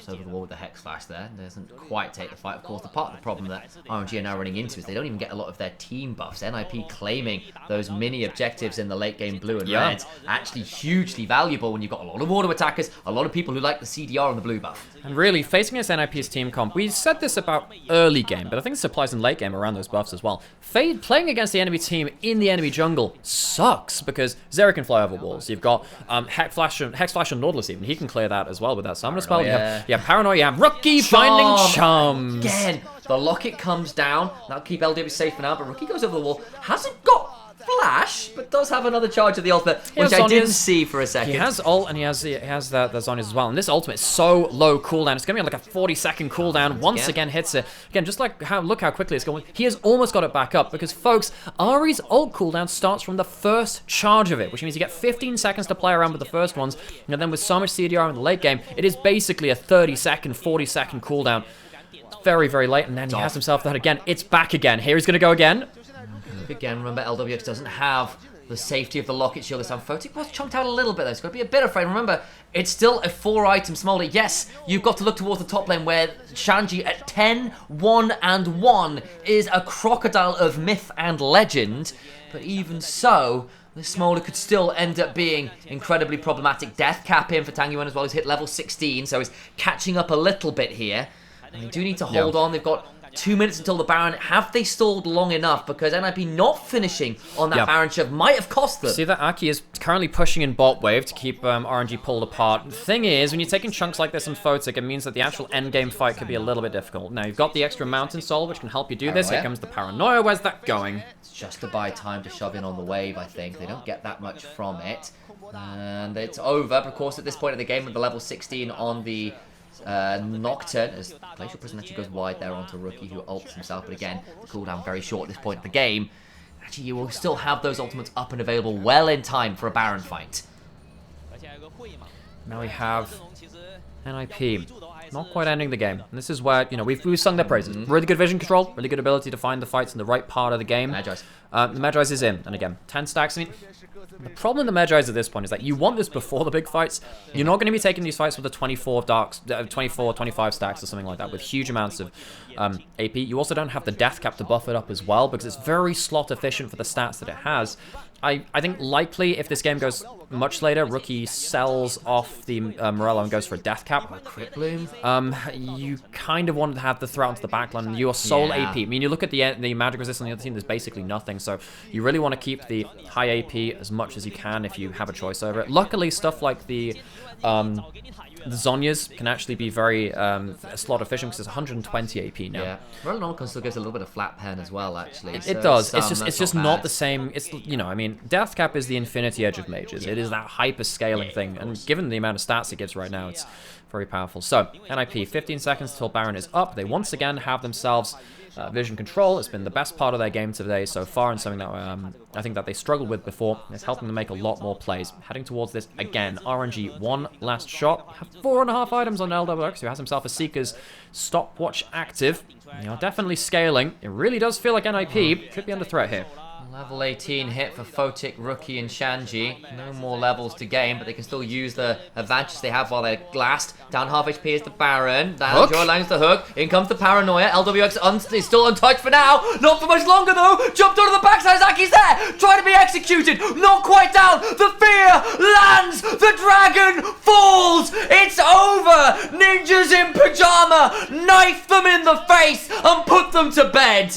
Over the wall with the Hex Flash there. Doesn't quite take the fight. Of course, the part of the problem that RNG are now running into is they don't even get a lot of their team buffs. NIP claiming those mini objectives in the late game blue and red actually hugely valuable when you've got a lot of auto attackers, a lot of people who like the CDR and the blue buff. And really, facing against NIP's team comp, we said this about early game, but I think this applies in late game around those buffs as well. Playing against the enemy team in the enemy jungle sucks because Zeri can fly over walls. You've got Hex Flash and Nautilus even. He can clear that as well with that summoner spell. You have Paranoia, you have Rookie finding charms. Again, the locket comes down. That'll keep LW safe for now, but Rookie goes over the wall. Hasn't got Flash, but does have another charge of the ultimate, which I didn't see for a second. He has ult and he has the Zhonya's as well. And this ultimate is so low cooldown. It's going to be like a 40-second cooldown. Once again hits it. Again, just like look how quickly it's going. He has almost got it back up because, folks, Ahri's ult cooldown starts from the first charge of it, which means you get 15 seconds to play around with the first ones. And then with so much CDR in the late game, it is basically a 30-second, 40-second cooldown. It's very, very late. And then he has himself that again. It's back again. Here he's going to go again. Again, remember, LWX doesn't have the safety of the locket shield this time. Photic was chunked out a little bit, though. It's got to be a bit afraid. Remember, it's still a 4-item Smolder. Yes, you've got to look towards the top lane where Shanji at 10, 1, and 1 is a crocodile of myth and legend. But even so, the Smolder could still end up being incredibly problematic. Death cap in for Tang Yuan as well. He's hit level 16, so he's catching up a little bit here. And they do need to hold on. They've got 2 minutes until the Baron. Have they stalled long enough? Because NIP not finishing on that Baron shove might have cost them. See that Aki is currently pushing in bot wave to keep RNG pulled apart. The thing is, when you're taking chunks like this in Photic, it means that the actual endgame fight could be a little bit difficult. Now, you've got the extra Mountain Soul, which can help you do this. Here comes the Paranoia. Where's that going? It's just to buy time to shove in on the wave, I think. They don't get that much from it. And it's over. But of course, at this point in the game, with the level 16 on the Nocturne, as Glacial Prison actually goes wide there onto Rookie, who ults himself. But again, the cooldown very short at this point in the game. Actually, you will still have those ultimates up and available well in time for a Baron fight. Now we have NIP. Not quite ending the game. And this is where, you know, we've sung their praises. Really good vision control, really good ability to find the fights in the right part of the game. Magi's. The Magi's is in, and again, 10 stacks. I mean, the problem with the Magi's at this point is that you want this before the big fights. You're not going to be taking these fights with the 24, 25 stacks or something like that with huge amounts of AP. You also don't have the death cap to buff it up as well because it's very slot efficient for the stats that it has. I think likely if this game goes much later, Rookie sells off the Morello and goes for a death cap. Crit Bloom. You kind of wanted to have the threat onto the backline and your sole AP. I mean, you look at the magic resist on the other team, there's basically nothing. So you really want to keep the high AP as much as you can if you have a choice over it. Luckily, stuff like the Zhonya's can actually be very slot efficient because it's 120 AP now. Yeah, Roland still gives a little bit of flat pen as well, actually. It does. It's just not the same. It's, you know, I mean, Death Cap is the infinity edge of mages. It is that hyper scaling thing, and given the amount of stats it gives right now, it's very powerful. So NIP, 15 seconds till Baron is up. They once again have themselves vision control. It's been the best part of their game today so far, and something that I think that they struggled with before. It's helping them make a lot more plays. Heading towards this again. RNG, one last shot. Have 4.5 items on LWX, who has himself a Seeker's stopwatch active. They are definitely scaling. It really does feel like NIP could be under threat here. Level 18 hit for Photic, Rookie, and Shanji. No more levels to gain, but they can still use the advantage they have while they're glassed. Down half HP is the Baron. Down Joy lands the hook. In comes the Paranoia. LWX is still untouched for now. Not for much longer, though. Jumped onto the backside. Zaki's there. Trying to be executed. Not quite down. The fear lands. The dragon falls. It's over. Ninjas in pajama. Knife them in the face and put them to bed.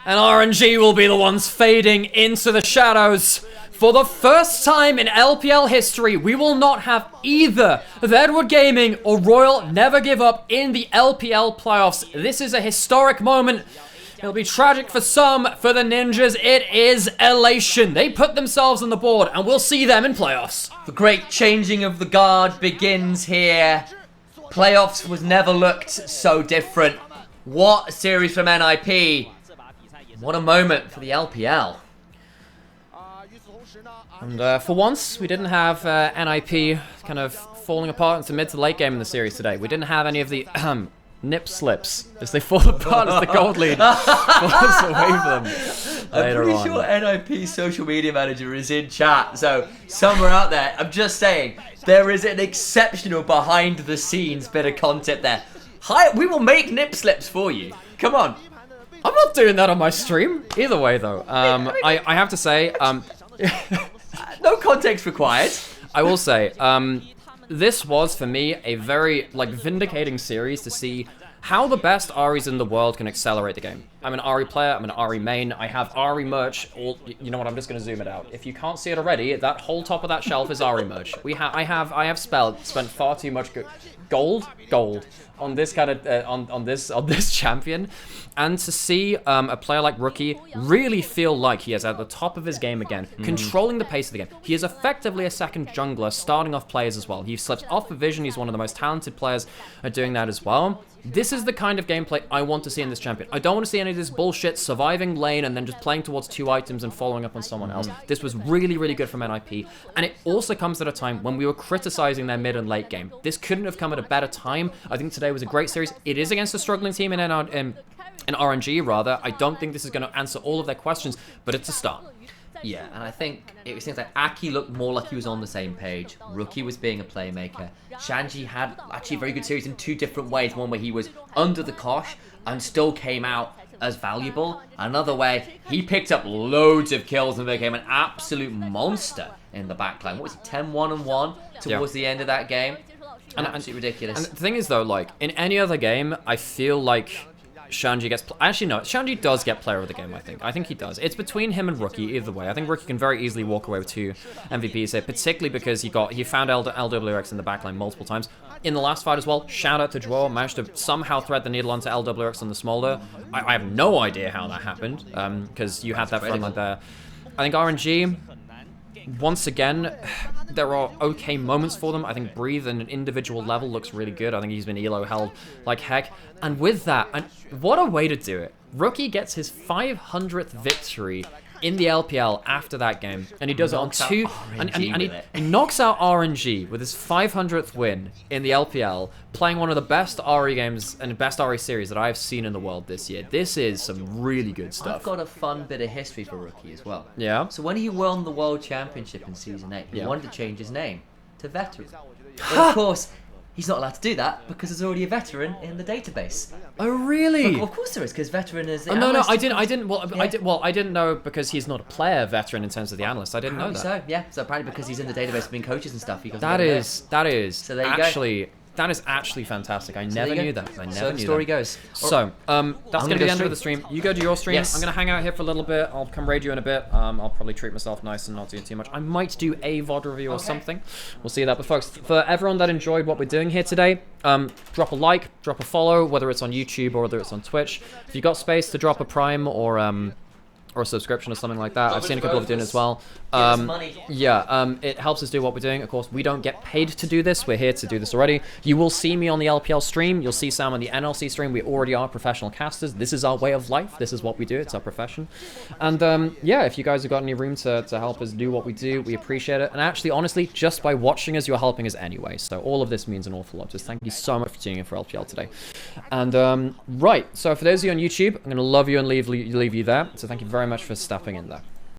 And RNG will be the ones fading into the shadows. For the first time in LPL history, we will not have either of Edward Gaming or Royal Never Give Up in the LPL playoffs. This is a historic moment. It'll be tragic for some. For the Ninjas, it is elation. They put themselves on the board, and we'll see them in playoffs. The great changing of the guard begins here. Playoffs was never looked so different. What a series from NIP. What a moment for the LPL. And for once, we didn't have NIP kind of falling apart into mid to late game in the series today. We didn't have any of the nip slips as they fall apart as the gold lead falls away from them. I'm pretty sure NIP's social media manager is in chat, so somewhere out there, I'm just saying, there is an exceptional behind the scenes bit of content there. Hi, we will make nip slips for you. Come on. I'm not doing that on my stream. Either way, though, I have to say, no context required. I will say, this was for me a very vindicating series to see how the best Aris in the world can accelerate the game. I'm an Ari player. I'm an Ari main. I have Ari merch. You know what? I'm just going to zoom it out. If you can't see it already, that whole top of that shelf is Ari merch. I have spent far too much gold on this kind of on this champion, and to see a player like Rookie really feel like he is at the top of his game again, controlling the pace of the game. He is effectively a second jungler, starting off plays as well. He slips off the vision. He's one of the most talented players at doing that as well. This is the kind of gameplay I want to see in this champion. I don't want to see any of this bullshit surviving lane and then just playing towards 2 items and following up on someone else. This was really, really good from NIP, and it also comes at a time when we were criticizing their mid and late game. This couldn't have come at a better time. I think today was a great series. It is against a struggling team in RNG, rather. I don't think this is going to answer all of their questions, but it's a start. Yeah, and I think it seems like Aki looked more like he was on the same page. Rookie was being a playmaker. Shanji had actually a very good series in 2 different ways. One where he was under the cosh and still came out as valuable. Another way, he picked up loads of kills and became an absolute monster in the backline. What was it, 10-1-1 towards the end of that game? Absolutely ridiculous. And the thing is, though, in any other game, I feel like Shanji gets... Actually, no. Shanji does get player of the game, I think. I think he does. It's between him and Rookie, either way. I think Rookie can very easily walk away with 2 MVPs here, particularly because he found LWX in the backline multiple times. In the last fight as well, shout out to Joel, managed to somehow thread the needle onto LWX on the smolder. I have no idea how that happened, because you had that front line there. I think RNG... Once again, there are okay moments for them. I think Breathe on an individual level looks really good. I think he's been elo held like heck. And with that, and what a way to do it. Rookie gets his 500th victory in the LPL after that game, and he does it on 2, and he knocks out RNG with his 500th win in the LPL, playing one of the best RE games and best RE series that I've seen in the world this year. This is some really good stuff. I've got a fun bit of history for Rookie as well. Yeah? So when he won the World Championship in Season 8, he wanted to change his name to Veteran. But of course, he's not allowed to do that because there's already a veteran in the database. Oh really? Well, of course there is, because veteran is. Oh, no, I didn't. Well, I didn't know because he's not a player veteran in terms of the analyst. I didn't know that. So yeah, so apparently because he's in the database of being coaches and stuff, he got. That is So there you actually. That is actually fantastic. I never knew that. I never knew that. So the story goes. So, that's going to be the end of the stream. You go to your stream. Yes. I'm going to hang out here for a little bit. I'll come raid you in a bit. I'll probably treat myself nice and not do too much. I might do a VOD review or something. We'll see that. But folks, for everyone that enjoyed what we're doing here today, drop a like, drop a follow, whether it's on YouTube or whether it's on Twitch. If you got space to drop a Prime or a subscription or something like that. I've seen a couple of doing it as well. It helps us do what we're doing. Of course, we don't get paid to do this. We're here to do this already. You will see me on the LPL stream. You'll see Sam on the NLC stream. We already are professional casters. This is our way of life. This is what we do. It's our profession. And if you guys have got any room to help us do what we do, we appreciate it. And actually, honestly, just by watching us, you're helping us anyway. So all of this means an awful lot. Just thank you so much for tuning in for LPL today. And right, so for those of you on YouTube, I'm going to love you and leave you there. So thank you very much for stepping in there.